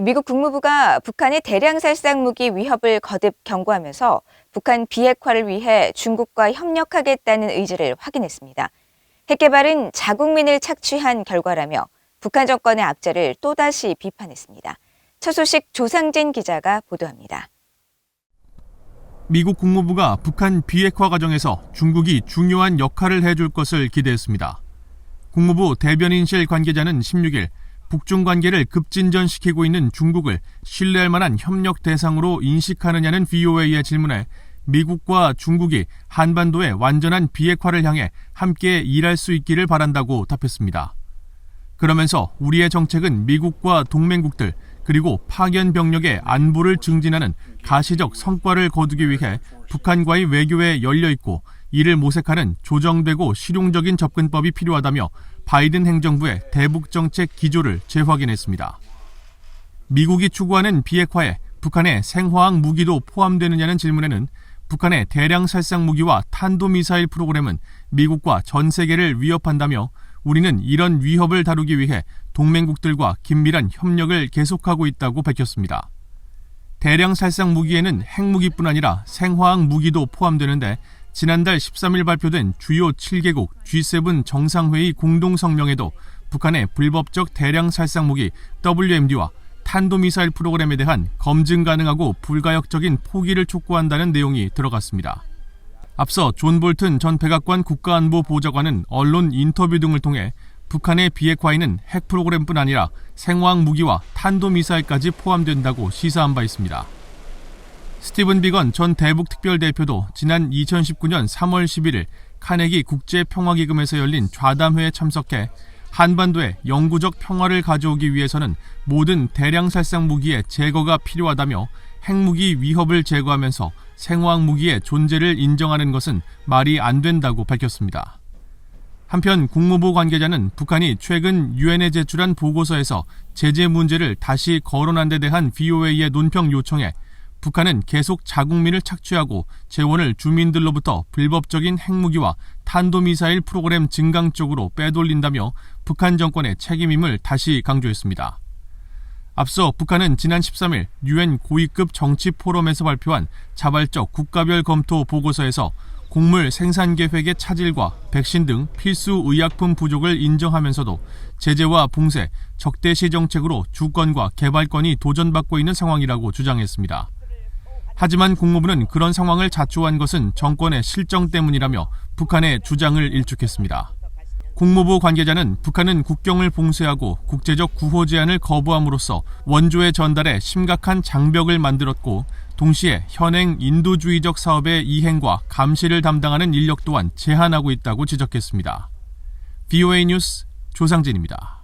미국 국무부가 북한의 대량 살상 무기 위협을 거듭 경고하면서 북한 비핵화를 위해 중국과 협력하겠다는 의지를 확인했습니다. 핵 개발은 자국민을 착취한 결과라며 북한 정권의 악재를 또다시 비판했습니다. 첫 소식 조상진 기자가 보도합니다. 미국 국무부가 북한 비핵화 과정에서 중국이 중요한 역할을 해줄 것을 기대했습니다. 국무부 대변인실 관계자는 16일 북중 관계를 급진전시키고 있는 중국을 신뢰할 만한 협력 대상으로 인식하느냐는 VOA의 질문에 미국과 중국이 한반도의 완전한 비핵화를 향해 함께 일할 수 있기를 바란다고 답했습니다. 그러면서 우리의 정책은 미국과 동맹국들 그리고 파견 병력의 안보를 증진하는 가시적 성과를 거두기 위해 북한과의 외교에 열려있고 이를 모색하는 조정되고 실용적인 접근법이 필요하다며 바이든 행정부의 대북 정책 기조를 재확인했습니다. 미국이 추구하는 비핵화에 북한의 생화학 무기도 포함되느냐는 질문에는 북한의 대량 살상 무기와 탄도미사일 프로그램은 미국과 전 세계를 위협한다며 우리는 이런 위협을 다루기 위해 동맹국들과 긴밀한 협력을 계속하고 있다고 밝혔습니다. 대량 살상 무기에는 핵무기뿐 아니라 생화학 무기도 포함되는데 지난달 13일 발표된 주요 7개국 G7 정상회의 공동성명에도 북한의 불법적 대량 살상 무기 WMD와 탄도미사일 프로그램에 대한 검증 가능하고 불가역적인 포기를 촉구한다는 내용이 들어갔습니다. 앞서 존 볼튼 전 백악관 국가안보보좌관은 언론 인터뷰 등을 통해 북한의 비핵화에는 핵 프로그램뿐 아니라 생화학 무기와 탄도미사일까지 포함된다고 시사한 바 있습니다. 스티븐 비건 전 대북 특별대표도 지난 2019년 3월 11일 카네기 국제평화기금에서 열린 좌담회에 참석해 한반도에 영구적 평화를 가져오기 위해서는 모든 대량 살상 무기의 제거가 필요하다며 핵무기 위협을 제거하면서 생화학 무기의 존재를 인정하는 것은 말이 안 된다고 밝혔습니다. 한편 국무부 관계자는 북한이 최근 유엔에 제출한 보고서에서 제재 문제를 다시 거론한 데 대한 VOA의 논평 요청에 북한은 계속 자국민을 착취하고 재원을 주민들로부터 불법적인 핵무기와 탄도미사일 프로그램 증강 쪽으로 빼돌린다며 북한 정권의 책임임을 다시 강조했습니다. 앞서 북한은 지난 13일 유엔 고위급 정치 포럼에서 발표한 자발적 국가별 검토 보고서에서 곡물 생산 계획의 차질과 백신 등 필수 의약품 부족을 인정하면서도 제재와 봉쇄, 적대시 정책으로 주권과 개발권이 도전받고 있는 상황이라고 주장했습니다. 하지만 국무부는 그런 상황을 자초한 것은 정권의 실정 때문이라며 북한의 주장을 일축했습니다. 국무부 관계자는 북한은 국경을 봉쇄하고 국제적 구호 제안을 거부함으로써 원조의 전달에 심각한 장벽을 만들었고 동시에 현행 인도주의적 사업의 이행과 감시를 담당하는 인력 또한 제한하고 있다고 지적했습니다. VOA 뉴스 조상진입니다.